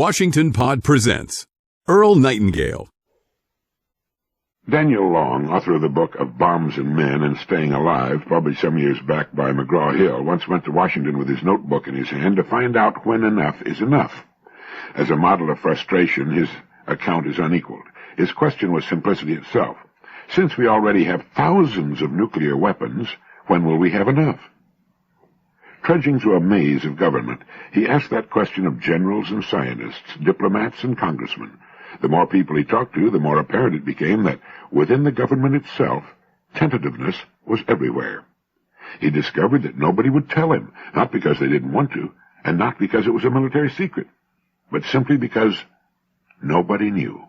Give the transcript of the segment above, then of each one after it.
Washington Pod presents Earl Nightingale. Daniel Long, author of the book of Bombs and Men and Staying Alive, published some years back by McGraw-Hill, once went to Washington with his notebook in his hand to find out when enough is enough. As a model of frustration, his account is unequaled. His question was simplicity itself. Since we already have thousands of nuclear weapons, when will we have enough? Trudging through a maze of government, he asked that question of generals and scientists, diplomats and congressmen. The more people he talked to, the more apparent it became that within the government itself, tentativeness was everywhere. He discovered that nobody would tell him, not because they didn't want to, and not because it was a military secret, but simply because nobody knew.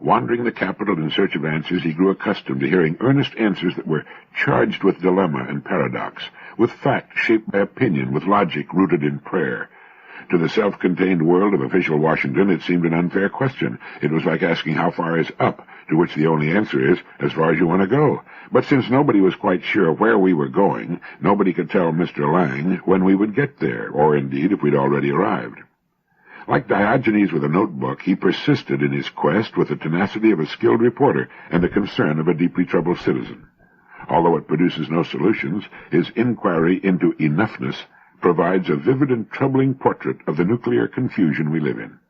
Wandering the capital in search of answers, he grew accustomed to hearing earnest answers that were charged with dilemma and paradox, with fact shaped by opinion, with logic rooted in prayer. To the self-contained world of official Washington, it seemed an unfair question. It was like asking how far is up, to which the only answer is, as far as you want to go. But since nobody was quite sure where we were going, nobody could tell Mr. Lang when we would get there, or indeed if we'd already arrived. Like Diogenes with a notebook, he persisted in his quest with the tenacity of a skilled reporter and the concern of a deeply troubled citizen. Although it produces no solutions, his inquiry into enoughness provides a vivid and troubling portrait of the nuclear confusion we live in.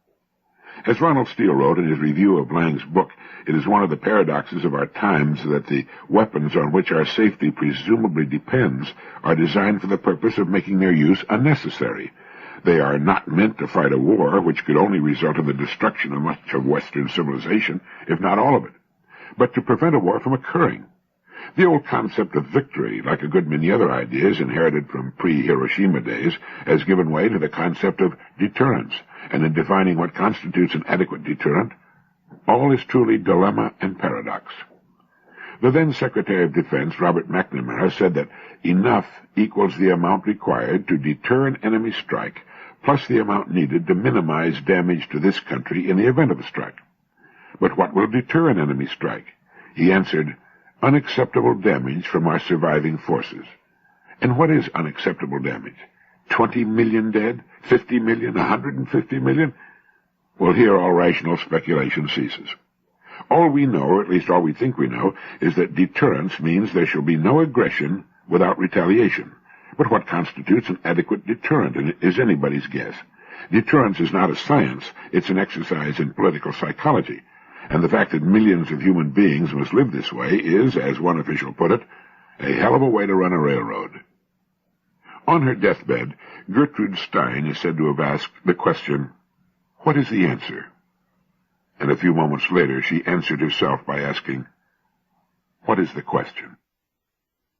As Ronald Steele wrote in his review of Lang's book, it is one of the paradoxes of our times that the weapons on which our safety presumably depends are designed for the purpose of making their use unnecessary. They are not meant to fight a war which could only result in the destruction of much of Western civilization, if not all of it, but to prevent a war from occurring. The old concept of victory, like a good many other ideas inherited from pre-Hiroshima days, has given way to the concept of deterrence, and in defining what constitutes an adequate deterrent, all is truly dilemma and paradox. The then Secretary of Defense, Robert McNamara, said that enough equals the amount required to deter an enemy strike, plus the amount needed to minimize damage to this country in the event of a strike. But what will deter an enemy strike? He answered, unacceptable damage from our surviving forces. And what is unacceptable damage? 20 million dead? 50 million? 150 million? Well, here all rational speculation ceases. All we know, or at least all we think we know, is that deterrence means there shall be no aggression without retaliation. But what constitutes an adequate deterrent is anybody's guess. Deterrence is not a science, it's an exercise in political psychology. And the fact that millions of human beings must live this way is, as one official put it, a hell of a way to run a railroad. On her deathbed, Gertrude Stein is said to have asked the question, what is the answer? And a few moments later she answered herself by asking, what is the question?